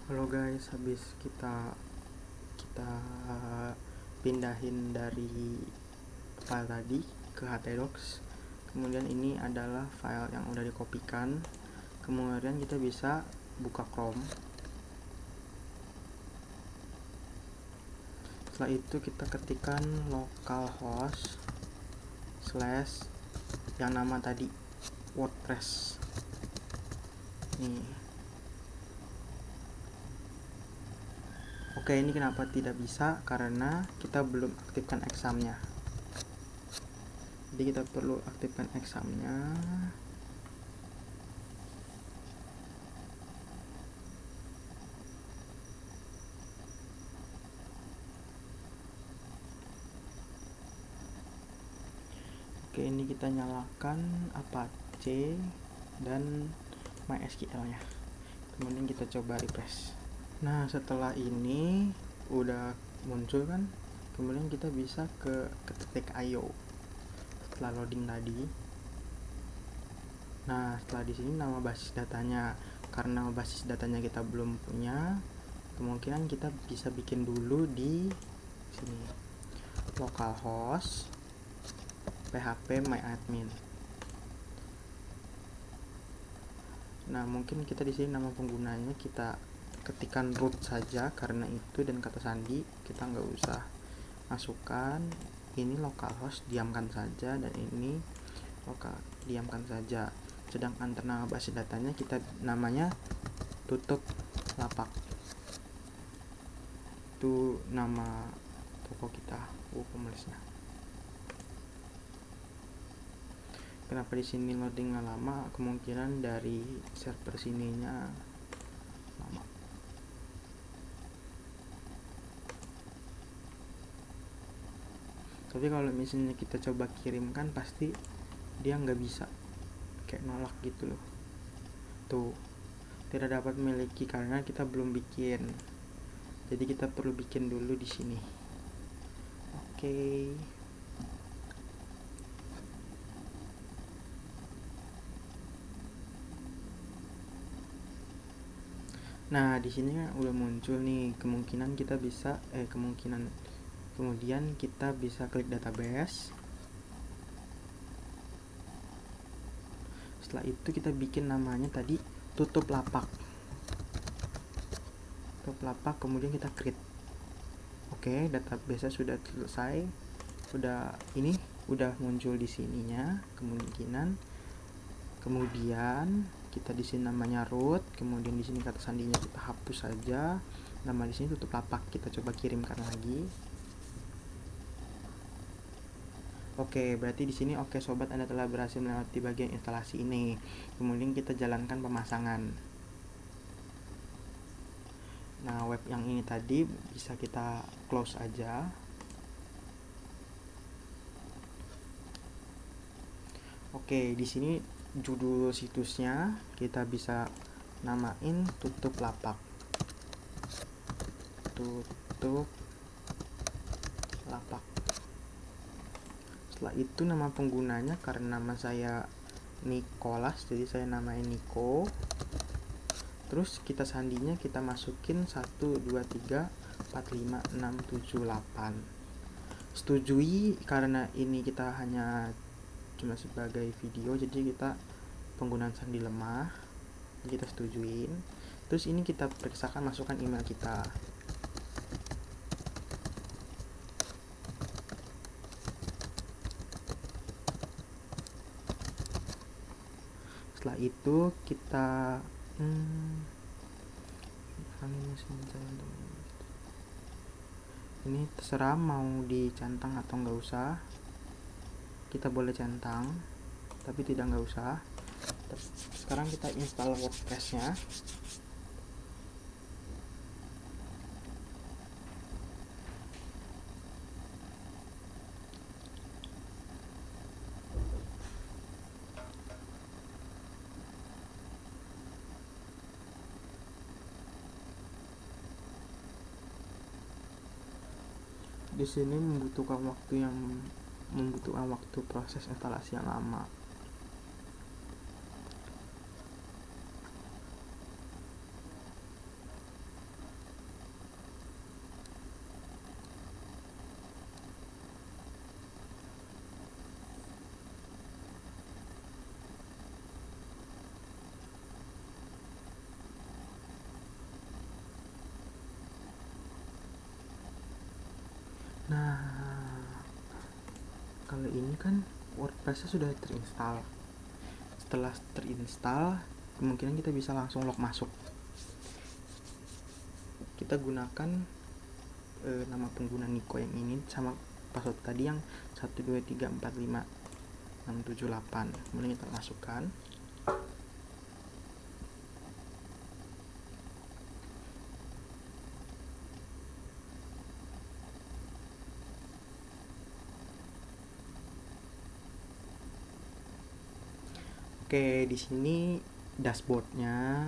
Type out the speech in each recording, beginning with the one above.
Halo guys, habis kita kita pindahin dari file tadi ke htdocs. Kemudian ini adalah file yang udah dikopikan. Kemudian kita bisa buka Chrome. Setelah itu kita ketikkan localhost slash yang nama tadi WordPress. Nih. Oke, ini kenapa tidak bisa? Karena kita belum aktifkan examnya. Jadi kita perlu aktifkan examnya. Oke, ini kita nyalakan Apache dan MySQL nya. Kemudian kita coba refresh. Nah, setelah ini udah muncul kan, kemudian kita bisa ke titik IO setelah loading tadi. Nah, setelah di sini nama basis datanya, karena basis datanya kita belum punya, kemungkinan kita bisa bikin dulu di sini localhost php myadmin. Nah, mungkin kita di sini nama penggunanya kita ketikkan root saja karena itu, dan kata sandi kita nggak usah masukkan. Ini localhost diamkan saja, dan ini lokal diamkan saja. Sedangkan nama basis datanya kita namanya tutup lapak. Itu nama toko kita, penulisnya. Kenapa di sini loadingnya lama? Kemungkinan dari server sininya lama. Tapi kalau misalnya kita coba kirimkan, pasti dia nggak bisa, kayak nolak gitu loh. Tuh, tidak dapat memiliki karena kita belum bikin. Jadi kita perlu bikin dulu di sini. Oke. Nah, di sini kan udah muncul nih, kemungkinan kita bisa kemudian kita bisa klik database. Setelah itu kita bikin namanya tadi tutup lapak. Tutup lapak, kemudian kita create. Oke, database sudah selesai. Udah muncul di sininya, kemudian kita di sini namanya root, kemudian di sini kata sandinya kita hapus saja, nama di sini tutup lapak. Kita coba kirimkan lagi. Oke, berarti di sini oke sobat, Anda telah berhasil melewati bagian instalasi ini. Kemudian kita jalankan pemasangan. Nah, web yang ini tadi bisa kita close aja. Oke, di sini judul situsnya kita bisa namain tutup lapak. Tutup lapak. Setelah itu nama penggunanya, karena nama saya Nicholas, jadi saya namain Nico. Terus kita sandinya kita masukin 1 2 3 4 5 6 7 8. Setujui, karena ini kita hanya cuma sebagai video, jadi kita penggunaan sandi lemah, kita setujuin. Terus ini kita periksakan, masukkan email kita. Setelah itu kita ini terserah mau dicentang atau nggak usah. Kita boleh centang, tapi tidak nggak usah. Sekarang kita install WordPress-nya. Di sini membutuhkan waktu proses instalasi yang lama. Nah, kalau ini kan WordPress sudah terinstall. Setelah terinstall, kemungkinan kita bisa langsung log masuk. Kita gunakan nama pengguna Niko yang ini sama password tadi yang 123456778. Kemudian kita masukkan. Oke, di sini dashboardnya.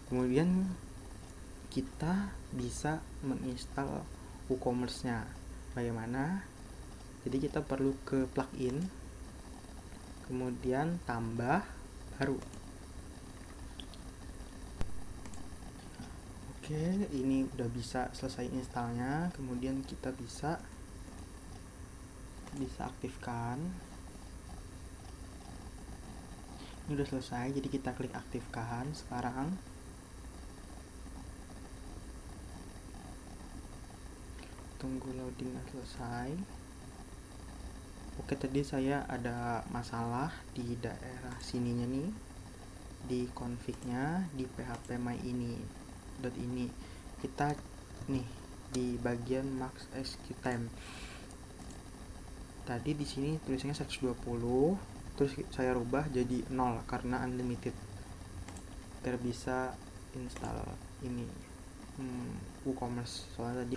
Kemudian kita bisa menginstal WooCommerce-nya. Bagaimana? Jadi kita perlu ke plugin, kemudian tambah baru. Oke, ini udah bisa selesai installnya. Kemudian kita bisa aktifkan. Ini udah selesai, jadi kita klik aktifkan sekarang. Tunggu loadingnya selesai. Oke, tadi saya ada masalah di daerah sininya nih, di config-nya di php my ini kita nih di bagian max execute time. Tadi di sini tulisannya 120, terus saya rubah jadi 0 karena unlimited, biar bisa install ini WooCommerce soalnya tadi.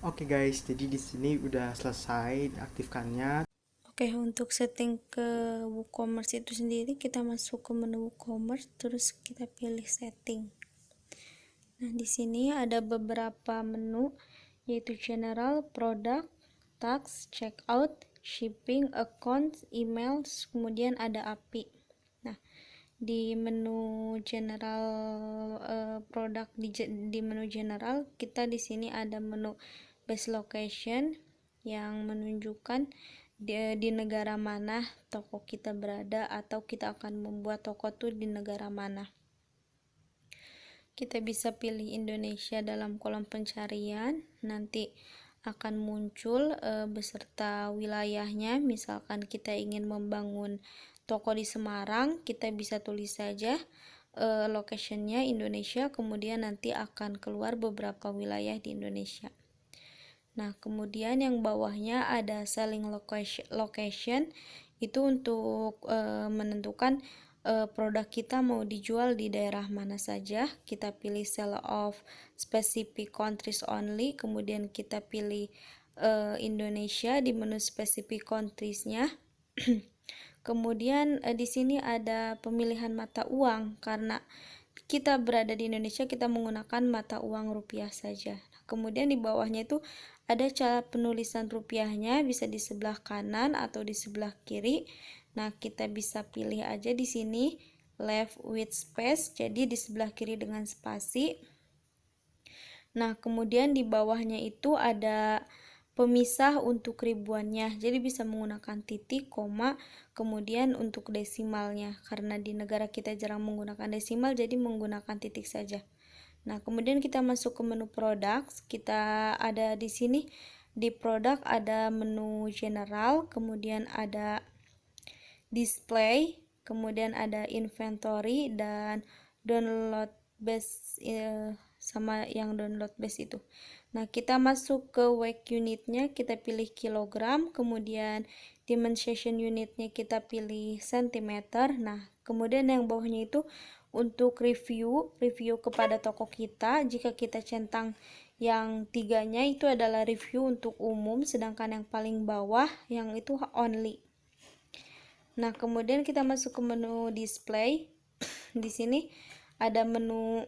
Oke guys, jadi di sini udah selesai aktifkannya. Oke, untuk setting ke WooCommerce itu sendiri, kita masuk ke menu WooCommerce, terus kita pilih setting. Nah, di sini ada beberapa menu, yaitu general, product, tax, checkout, shipping, account, email, kemudian ada API. Nah, di menu general produk, di menu general kita di sini ada menu base location yang menunjukkan di negara mana toko kita berada, atau kita akan membuat toko tuh di negara mana. Kita bisa pilih Indonesia dalam kolom pencarian, nanti akan muncul beserta wilayahnya. Misalkan kita ingin membangun toko di Semarang, kita bisa tulis saja locationnya Indonesia, kemudian nanti akan keluar beberapa wilayah di Indonesia. Nah, kemudian yang bawahnya ada selling location, itu untuk menentukan produk kita mau dijual di daerah mana saja. Kita pilih sell of specific countries only, kemudian kita pilih Indonesia di menu specific countries-nya. Kemudian di sini ada pemilihan mata uang, karena kita berada di Indonesia, kita menggunakan mata uang rupiah saja. Kemudian di bawahnya itu ada cara penulisan rupiahnya, bisa di sebelah kanan atau di sebelah kiri. Nah, kita bisa pilih aja di sini left with space, jadi di sebelah kiri dengan spasi. Nah, kemudian di bawahnya itu ada pemisah untuk ribuannya, jadi bisa menggunakan titik, koma, kemudian untuk desimalnya, karena di negara kita jarang menggunakan desimal, jadi menggunakan titik saja. Nah, kemudian kita masuk ke menu produk. Kita ada di sini di produk ada menu general, kemudian ada display, kemudian ada inventory dan download base, sama yang download base itu. Nah, kita masuk ke weight unitnya, kita pilih kilogram, kemudian dimension unitnya kita pilih centimeter. Nah, kemudian yang bawahnya itu untuk review kepada toko kita. Jika kita centang yang tiganya itu adalah review untuk umum, sedangkan yang paling bawah yang itu only. Nah, kemudian kita masuk ke menu display. Di sini ada menu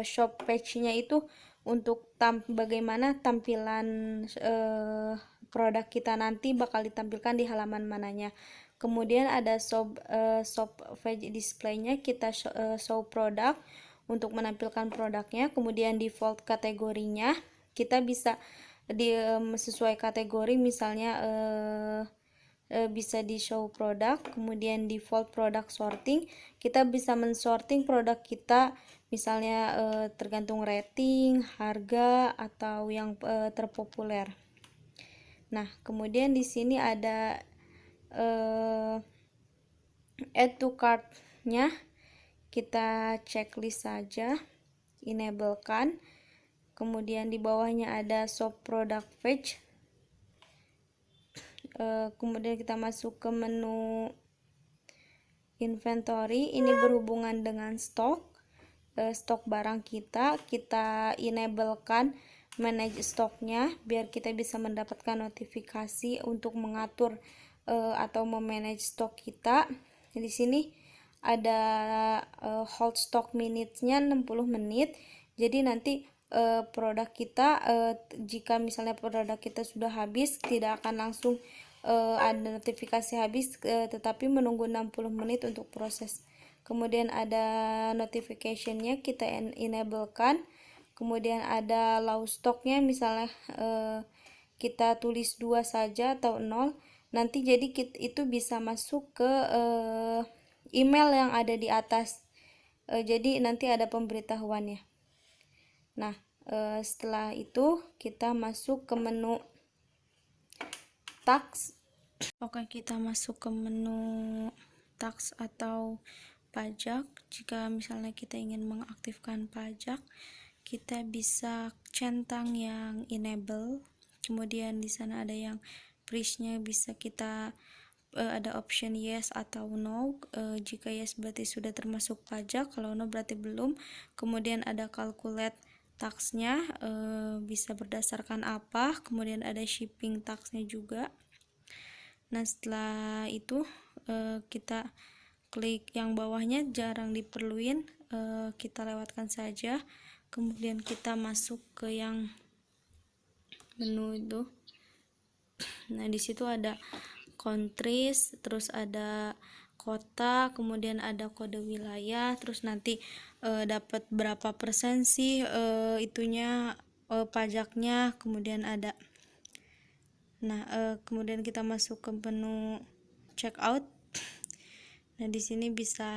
shop page-nya itu untuk bagaimana tampilan produk kita nanti bakal ditampilkan di halaman mananya. Kemudian ada shop page display-nya, kita show produk untuk menampilkan produknya. Kemudian default kategorinya kita bisa sesuai kategori, misalnya bisa di show product, kemudian default product sorting. Kita bisa mensorting produk kita misalnya tergantung rating, harga, atau yang terpopuler. Nah, kemudian di sini ada add to cart-nya. Kita checklist saja, enablekan. Kemudian di bawahnya ada shop product page. Kemudian kita masuk ke menu inventory. Ini berhubungan dengan stok barang kita enablekan manage stoknya biar kita bisa mendapatkan notifikasi untuk mengatur atau memanage stok kita. Di sini ada hold stock minutes-nya 60 menit. Jadi nanti produk kita jika misalnya produk kita sudah habis, tidak akan langsung ada notifikasi habis, tetapi menunggu 60 menit untuk proses. Kemudian ada notification-nya, kita enablekan. Kemudian ada low stock-nya, misalnya kita tulis 2 saja atau 0, nanti jadi itu bisa masuk ke email yang ada di atas. Jadi nanti ada pemberitahuannya. Nah, setelah itu kita masuk ke menu tax. Oke, kita masuk ke menu tax atau pajak. Jika misalnya kita ingin mengaktifkan pajak, kita bisa centang yang enable. Kemudian di sana ada yang price-nya, bisa kita ada option yes atau no. Jika yes berarti sudah termasuk pajak, kalau no berarti belum. Kemudian ada calculate tax-nya, bisa berdasarkan apa. Kemudian ada shipping tax-nya juga. Nah, setelah itu kita klik yang bawahnya, jarang diperluin, kita lewatkan saja. Kemudian kita masuk ke yang menu itu. Nah, di situ ada countries, terus ada kota, kemudian ada kode wilayah, terus nanti dapat berapa persen sih itunya pajaknya, kemudian ada. Nah, kemudian kita masuk ke menu checkout. Nah, di sini bisa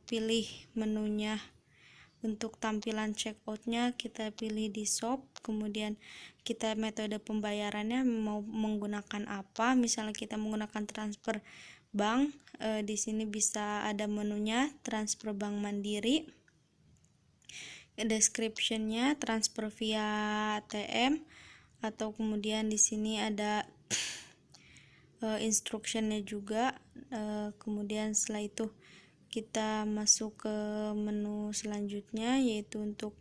pilih menunya. Untuk tampilan checkoutnya kita pilih di shop, kemudian kita metode pembayarannya mau menggunakan apa. Misalnya kita menggunakan transfer bank, di sini bisa ada menunya transfer bank mandiri. Descriptionnya transfer via ATM, atau kemudian di sini ada instructionnya juga. Kemudian setelah itu kita masuk ke menu selanjutnya, yaitu untuk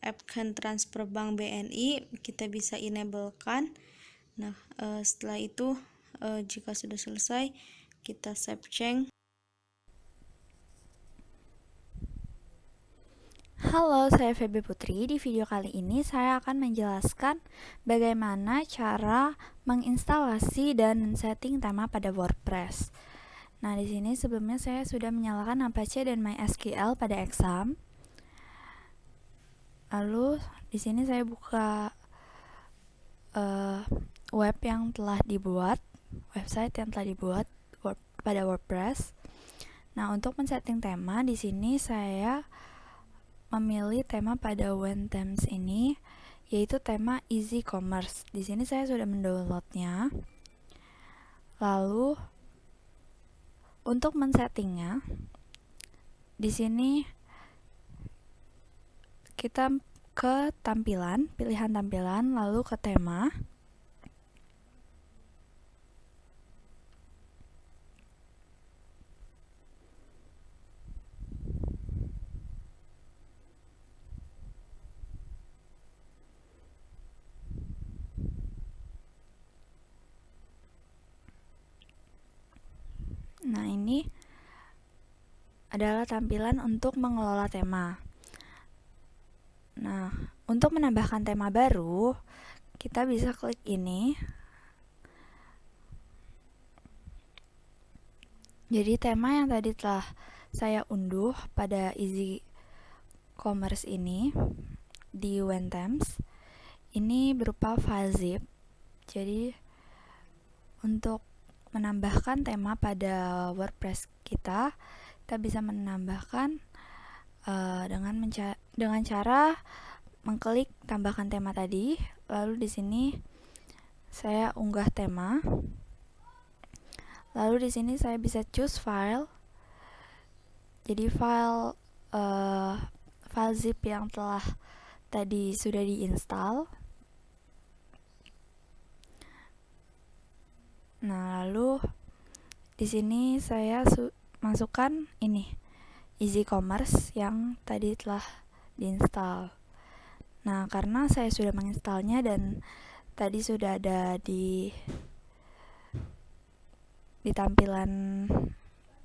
appkan transfer bank BNI, kita bisa enablekan. Nah, setelah itu jika sudah selesai, kita save change. Halo, saya Feby Putri. Di video kali ini saya akan menjelaskan bagaimana cara menginstalasi dan men-setting tema pada WordPress. Nah, di sini sebelumnya saya sudah menyalakan Apache dan MySQL pada exam. Lalu di sini saya buka web yang telah dibuat, website yang telah dibuat pada WordPress. Nah, untuk men-setting tema di sini saya memilih tema pada When Themes ini, yaitu tema Easy Commerce. Di sini saya sudah mendownloadnya. Lalu untuk men-settingnya, di sini kita ke tampilan, pilihan tampilan, lalu ke tema. Nah, ini adalah tampilan untuk mengelola tema. Nah, untuk menambahkan tema baru, kita bisa klik ini. Jadi tema yang tadi telah saya unduh pada Easy Commerce ini di When Themes, ini berupa file zip. Jadi untuk menambahkan tema pada WordPress kita bisa menambahkan dengan cara mengklik tambahkan tema tadi. Lalu di sini saya unggah tema. Lalu di sini saya bisa choose file. Jadi file zip yang telah tadi sudah diinstal. Nah, lalu di sini saya masukkan ini Easy Commerce yang tadi telah diinstal. Nah, karena saya sudah menginstalnya dan tadi sudah ada di tampilan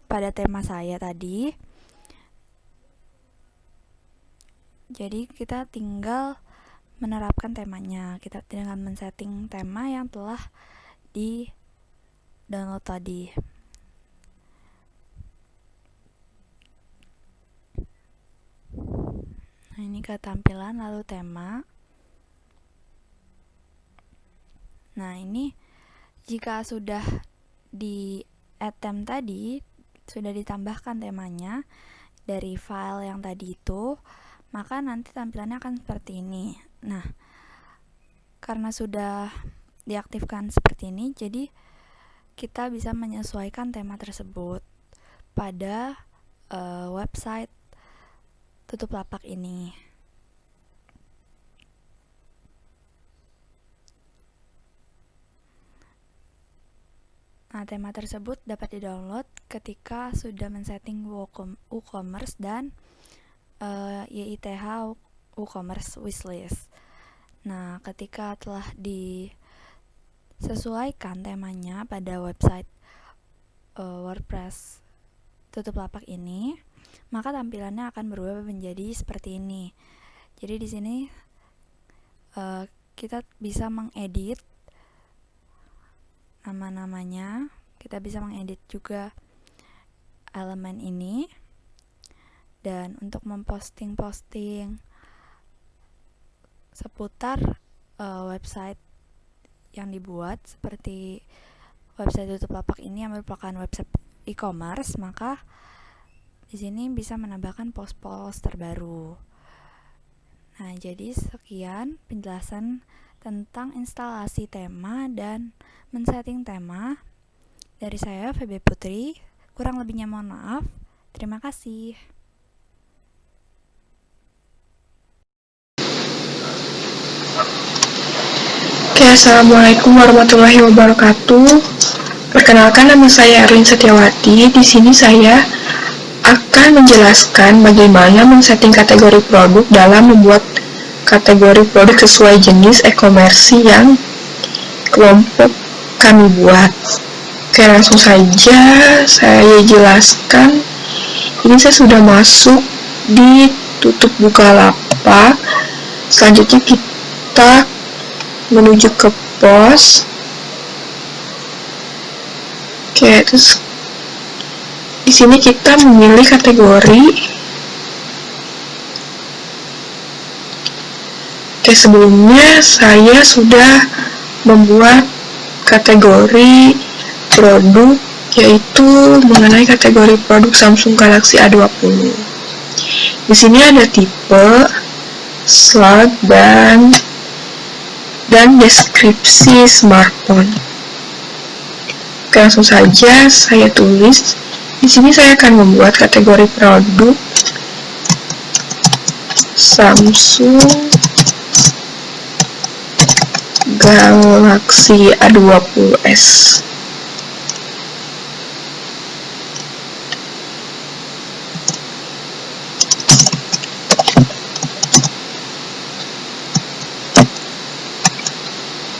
pada tema saya tadi, jadi kita tinggal menerapkan temanya. Kita tinggal men-setting tema yang telah di download tadi. Nah, ini ke tampilan lalu tema. Nah, ini jika sudah di add theme tadi, sudah ditambahkan temanya dari file yang tadi itu, maka nanti tampilannya akan seperti ini. Nah, karena sudah diaktifkan seperti ini, jadi kita bisa menyesuaikan tema tersebut pada website tutup lapak ini. Nah, tema tersebut dapat di-download ketika sudah men-setting WooCommerce dan YITH WooCommerce wishlist. Nah, ketika telah disesuaikan temanya pada website WordPress tutup lapak ini, maka tampilannya akan berubah menjadi seperti ini. Jadi di sini kita bisa mengedit nama-namanya, kita bisa mengedit juga elemen ini, dan untuk memposting seputar website yang dibuat seperti website tutup lapak ini yang merupakan website e-commerce, maka di sini bisa menambahkan post-post terbaru. Nah, jadi sekian penjelasan tentang instalasi tema dan men-setting tema dari saya, Feby Putri. Kurang lebihnya mohon maaf. Terima kasih. Oke, assalamualaikum warahmatullahi wabarakatuh. Perkenalkan, nama saya Erlin Setiawati. Di sini saya akan menjelaskan bagaimana men-setting kategori produk dalam membuat kategori produk sesuai jenis e-commerce yang kelompok kami buat. Oke, langsung saja saya jelaskan. Ini saya sudah masuk di tutup Bukalapak. Selanjutnya kita menuju ke pos. Oke, terus di sini kita memilih kategori. Oke, sebelumnya saya sudah membuat kategori produk, yaitu mengenai kategori produk Samsung Galaxy A20. Di sini ada tipe, slot, dan deskripsi smartphone. Oke, langsung saja saya tulis. Di sini saya akan membuat kategori produk Samsung Galaxy A20s.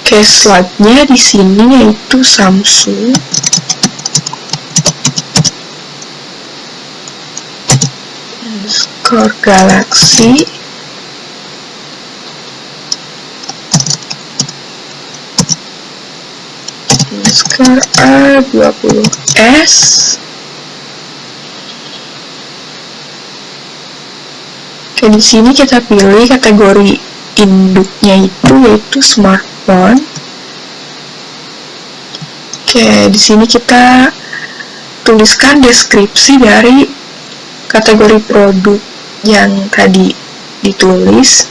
Oke, slotnya di sini yaitu Samsung Galaxy A20s. Oke, di sini kita pilih kategori induknya itu yaitu smartphone. Oke, di sini kita tuliskan deskripsi dari kategori produk yang tadi ditulis.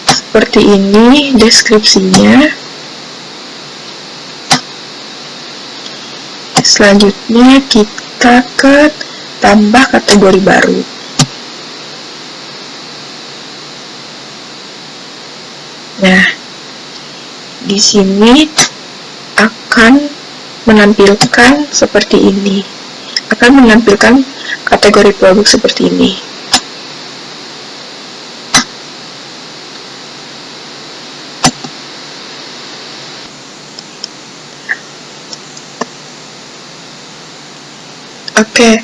Seperti ini deskripsinya. Selanjutnya kita ke tambah kategori baru. Nah, di sini akan menampilkan seperti ini. Akan menampilkan kategori produk seperti ini. Oke,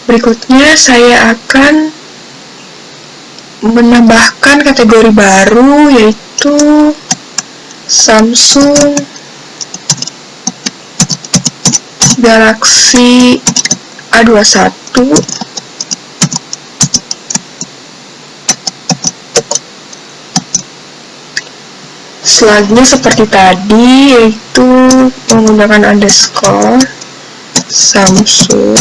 berikutnya saya akan menambahkan kategori baru, yaitu Samsung Galaxy A21. Selanjutnya seperti tadi, yaitu menggunakan underscore Samsung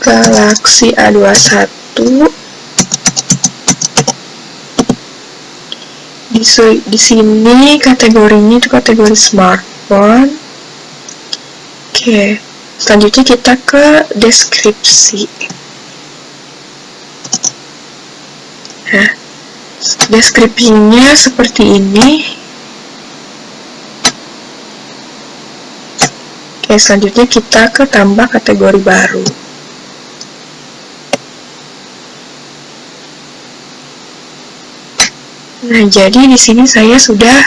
Galaxy A21. Di sini kategorinya itu kategori smartphone. Oke, selanjutnya kita ke deskripsi. Nah, deskripsinya seperti ini. Oke, selanjutnya kita ke tambah kategori baru. Nah, jadi di sini saya sudah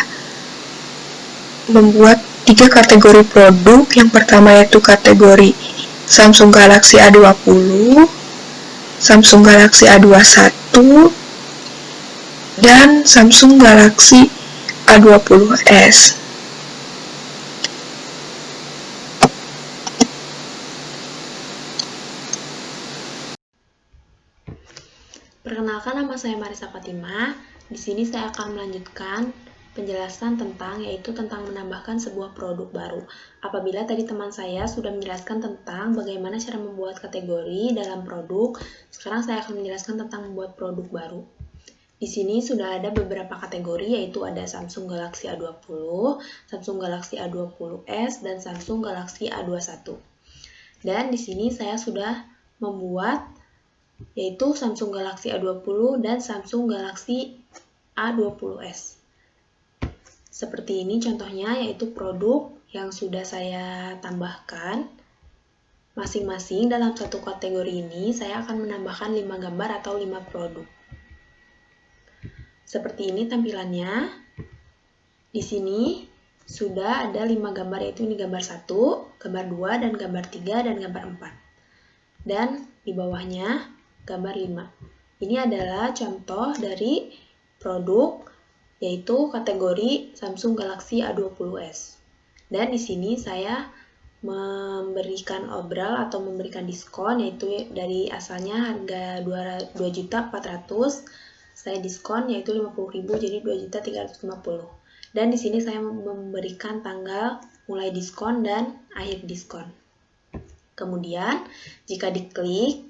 membuat 3 kategori produk. Yang pertama yaitu kategori Samsung Galaxy A20, Samsung Galaxy A21, dan Samsung Galaxy A20s. Perkenalkan, nama saya Marisa Fatima. Di sini saya akan melanjutkan penjelasan yaitu tentang menambahkan sebuah produk baru. Apabila tadi teman saya sudah menjelaskan tentang bagaimana cara membuat kategori dalam produk, sekarang saya akan menjelaskan tentang membuat produk baru. Di sini sudah ada beberapa kategori, yaitu ada Samsung Galaxy A20, Samsung Galaxy A20s, dan Samsung Galaxy A21. Dan di sini saya sudah membuat yaitu Samsung Galaxy A20 dan Samsung Galaxy A20s. Seperti ini contohnya, yaitu produk yang sudah saya tambahkan. Masing-masing dalam satu kategori ini saya akan menambahkan 5 gambar atau 5 produk. Seperti ini tampilannya. Di sini sudah ada 5 gambar, yaitu ini gambar 1, gambar 2, dan gambar 3, dan gambar 4. Dan di bawahnya gambar 5. Ini adalah contoh dari produk, yaitu kategori Samsung Galaxy A20s. Dan di sini saya memberikan obral atau memberikan diskon, yaitu dari asalnya harga 2.400.000, saya diskon yaitu 50.000 jadi 2.350.000. Dan di sini saya memberikan tanggal mulai diskon dan akhir diskon. Kemudian jika diklik,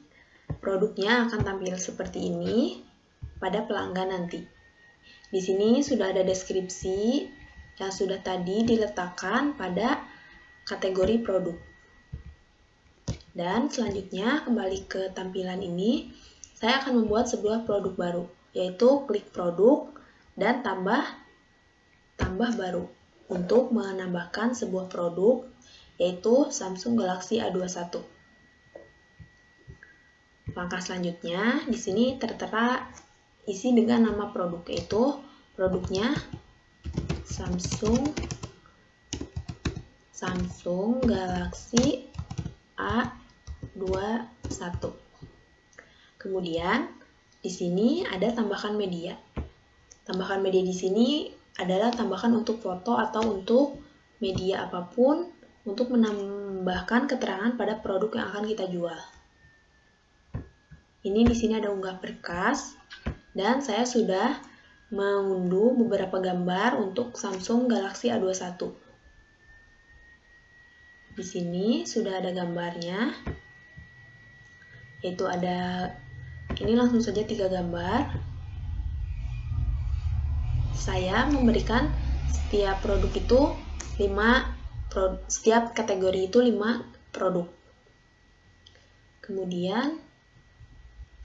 produknya akan tampil seperti ini pada pelanggan nanti. Di sini sudah ada deskripsi yang sudah tadi diletakkan pada kategori produk. Dan selanjutnya kembali ke tampilan ini, saya akan membuat sebuah produk baru, yaitu klik produk dan tambah baru untuk menambahkan sebuah produk, yaitu Samsung Galaxy A21. Langkah selanjutnya, di sini tertera isi dengan nama produk, yaitu produknya Samsung Galaxy A21. Kemudian di sini ada tambahkan media. Tambahkan media di sini adalah tambahkan untuk foto atau untuk media apapun untuk menambahkan keterangan pada produk yang akan kita jual. Ini di sini ada unggah berkas, dan saya sudah mengunduh beberapa gambar untuk Samsung Galaxy A21. Di sini sudah ada gambarnya, yaitu ini langsung saja 3 gambar. Saya memberikan setiap produk itu setiap kategori itu 5 produk. Kemudian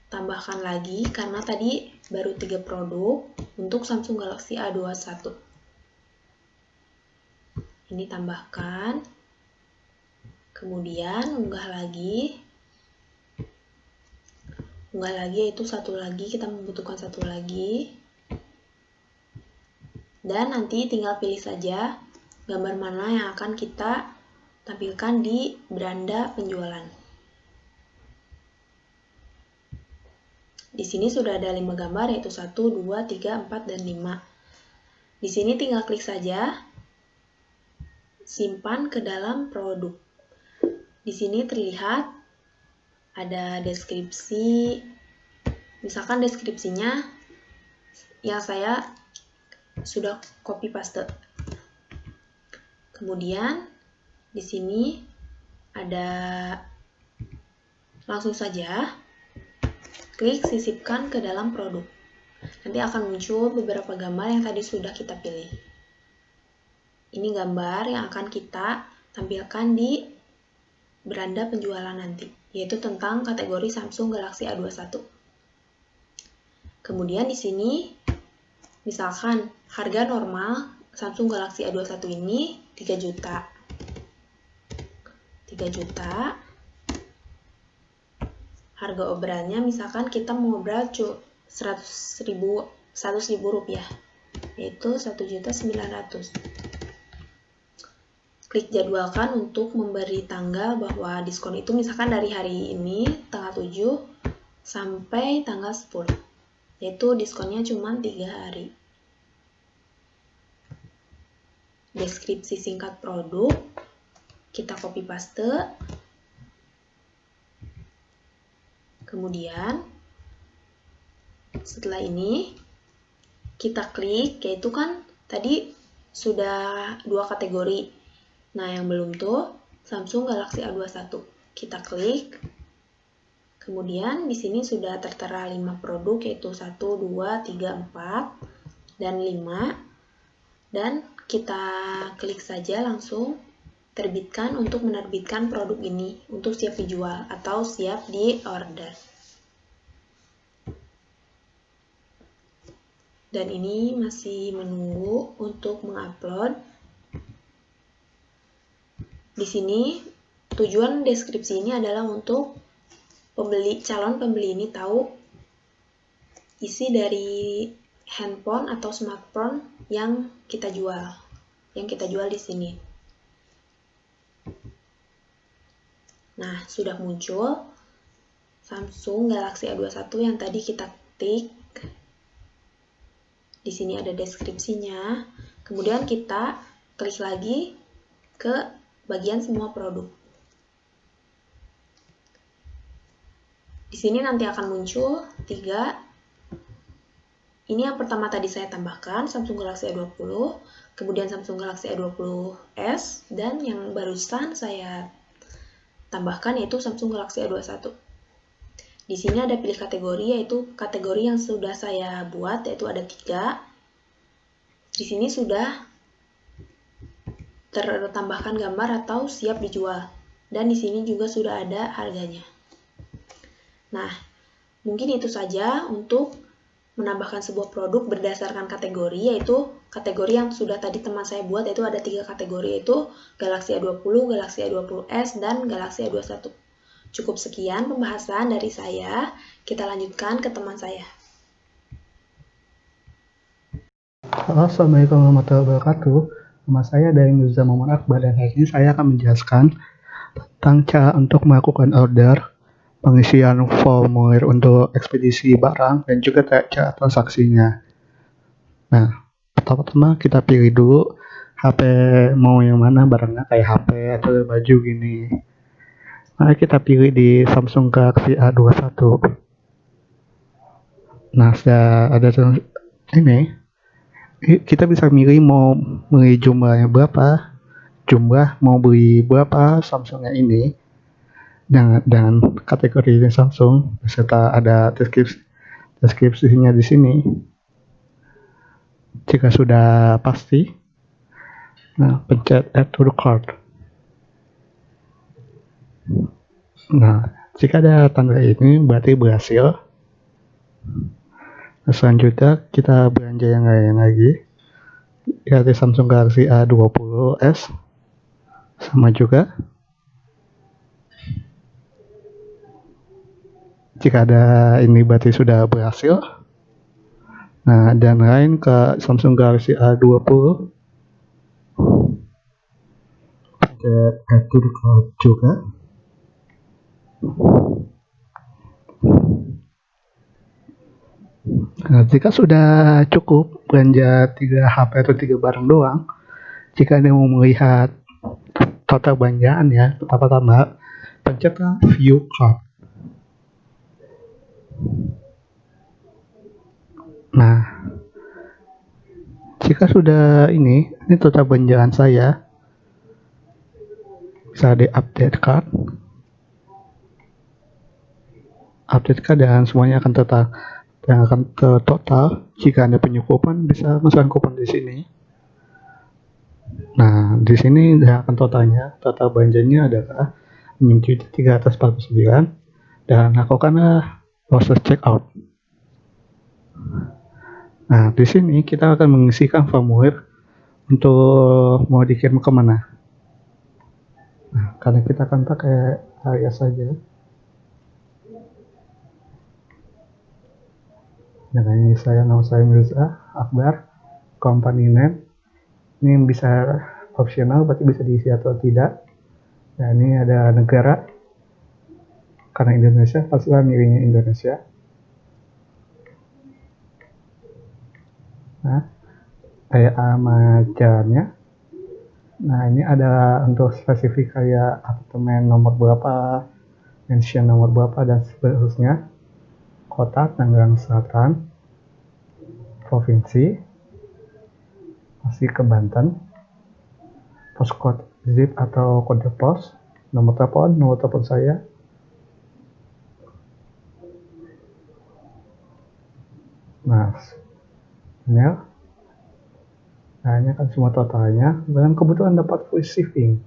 tambahkan lagi karena tadi baru 3 produk untuk Samsung Galaxy A21. Ini tambahkan. Kemudian unggah lagi yaitu satu lagi, kita membutuhkan satu lagi. Dan nanti tinggal pilih saja gambar mana yang akan kita tampilkan di beranda penjualan. Di sini sudah ada 5 gambar, yaitu 1, 2, 3, 4, dan 5. Di sini tinggal klik saja, simpan ke dalam produk. Di sini terlihat ada deskripsi, misalkan deskripsinya yang saya sudah copy paste. Kemudian di sini ada, langsung saja klik sisipkan ke dalam produk. Nanti akan muncul beberapa gambar yang tadi sudah kita pilih. Ini gambar yang akan kita tampilkan di beranda penjualan nanti, yaitu tentang kategori Samsung Galaxy A21. Kemudian di sini, misalkan harga normal Samsung Galaxy A21 ini 3 juta. 3 juta. Harga obrannya misalkan kita mau obral 100.000 rupiah, yaitu 1.900.000. Klik jadwalkan untuk memberi tanggal bahwa diskon itu misalkan dari hari ini tanggal 7 sampai tanggal 10, yaitu diskonnya cuma 3 hari. Deskripsi singkat produk kita copy paste. Kemudian setelah ini kita klik, yaitu kan tadi sudah 2 kategori. Nah, yang belum tuh Samsung Galaxy A21. Kita klik. Kemudian di sini sudah tertera 5 produk, yaitu 1, 2, 3, 4, dan 5. Dan kita klik saja langsung terbitkan untuk menerbitkan produk ini untuk siap dijual atau siap di order. Dan ini masih menunggu untuk mengupload. Di sini tujuan deskripsi ini adalah untuk calon pembeli ini tahu isi dari handphone atau smartphone yang kita jual di sini. Nah, sudah muncul Samsung Galaxy A21 yang tadi kita ketik. Di sini ada deskripsinya. Kemudian kita klik lagi ke bagian semua produk. Di sini nanti akan muncul 3. Ini yang pertama tadi saya tambahkan, Samsung Galaxy A20, kemudian Samsung Galaxy A20s, dan yang barusan saya tambahkan yaitu Samsung Galaxy A21. Di sini ada pilih kategori, yaitu kategori yang sudah saya buat, yaitu ada 3. Di sini sudah tertambahkan gambar atau siap dijual. Dan di sini juga sudah ada harganya. Nah, mungkin itu saja untuk menambahkan sebuah produk berdasarkan kategori, yaitu kategori yang sudah tadi teman saya buat, yaitu ada 3 kategori, yaitu Galaxy A20, Galaxy A20s, dan Galaxy A21. Cukup sekian pembahasan dari saya, kita lanjutkan ke teman saya. Halo, Assalamualaikum warahmatullahi wabarakatuh. Nama saya Daeng Nurza Muhammad Akbar, dan hari ini saya akan menjelaskan tentang cara untuk melakukan order, pengisian formulir untuk ekspedisi barang, dan juga cara transaksinya. Nah, pertama-tama kita pilih dulu HP mau yang mana barangnya, kayak HP atau baju gini. Mari kita pilih di Samsung Galaxy A21. Nah, sudah ada ini. Kita bisa milih mau beli jumlahnya berapa, mau beli berapa Samsungnya ini, dan kategori Samsung beserta ada deskripsinya di sini. Jika sudah pasti, nah pencet add to the cart. Nah, jika ada tanda ini berarti berhasil. Nah, selanjutnya kita belanja yang lain lagi, yaitu Samsung Galaxy A20s, sama juga. Jika ada ini berarti sudah berhasil. Nah, dan lain ke Samsung Galaxy A20, pencet add to the cart juga. Nah, jika sudah cukup belanja 3 HP atau 3 barang doang, jika Anda mau melihat total belanjaan ya, pertama-tama pencetlah view cart. Nah, jika sudah ini total belanjaan saya, bisa di update cart. Update cart dan semuanya akan total. Jika Anda punya kupon, bisa masukkan kupon di sini. Nah, di sini akan totalnya. Total belanjanya adalah 6.349 dan lakukanlah proses checkout. Nah, di sini kita akan mengisikan formulir untuk mau dikirim kemana. Nah, karena kita akan pakai alias saja. Nah, ini nama saya Mirza Akbar, company name. Ini bisa opsional, berarti bisa diisi atau tidak. Nah, ini ada negara, karena Indonesia, pastilah milihnya Indonesia. Nah, kayak alamat jalannya. Nah, ini ada untuk spesifik kayak apartemen nomor berapa, mansion nomor berapa, dan seterusnya. Kota Tangerang Selatan, provinsi masih ke Banten, postcode zip atau kode pos, nomor telepon saya. Nah, email. Nah, ini kan semua totalnya, dan kebetulan dapat free shipping.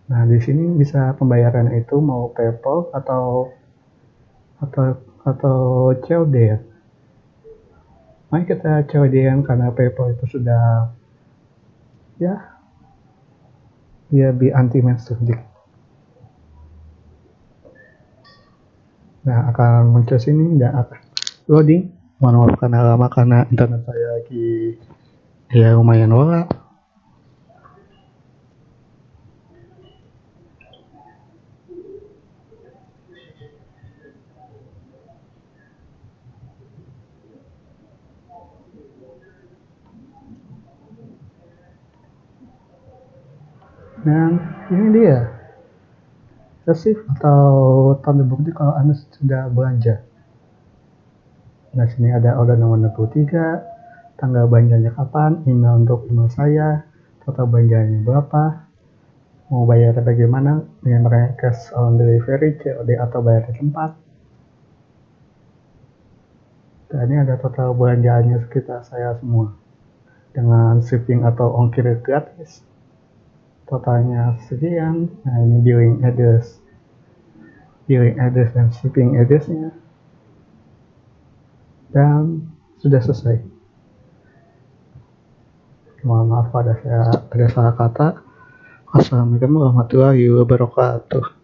Nah, di sini bisa pembayaran itu mau PayPal atau COD ya. Mari kita COD-an karena PayPal itu sudah ya lebih anti mainstream dikit. Nah, akan muncul sini dan akan loading. Mohon maaf karena lama, karena internet saya lagi ya lumayan wala. Dan ini dia receipt atau tanda bukti kalau Anda sudah belanja. Nah, sini ada order nomor 63, tanggal belanjanya kapan, email untuk email saya, total belanjanya berapa, mau bayar bagaimana, dengan menggunakan cash on delivery, COD atau bayar di tempat. Dan ini ada total belanjaannya sekitar saya semua, dengan shipping atau ongkir gratis. Totalnya sekian. Nah, ini billing address dan shipping addressnya, dan sudah selesai. Mohon maaf ada salah kata. Wassalamualaikum warahmatullahi wabarakatuh.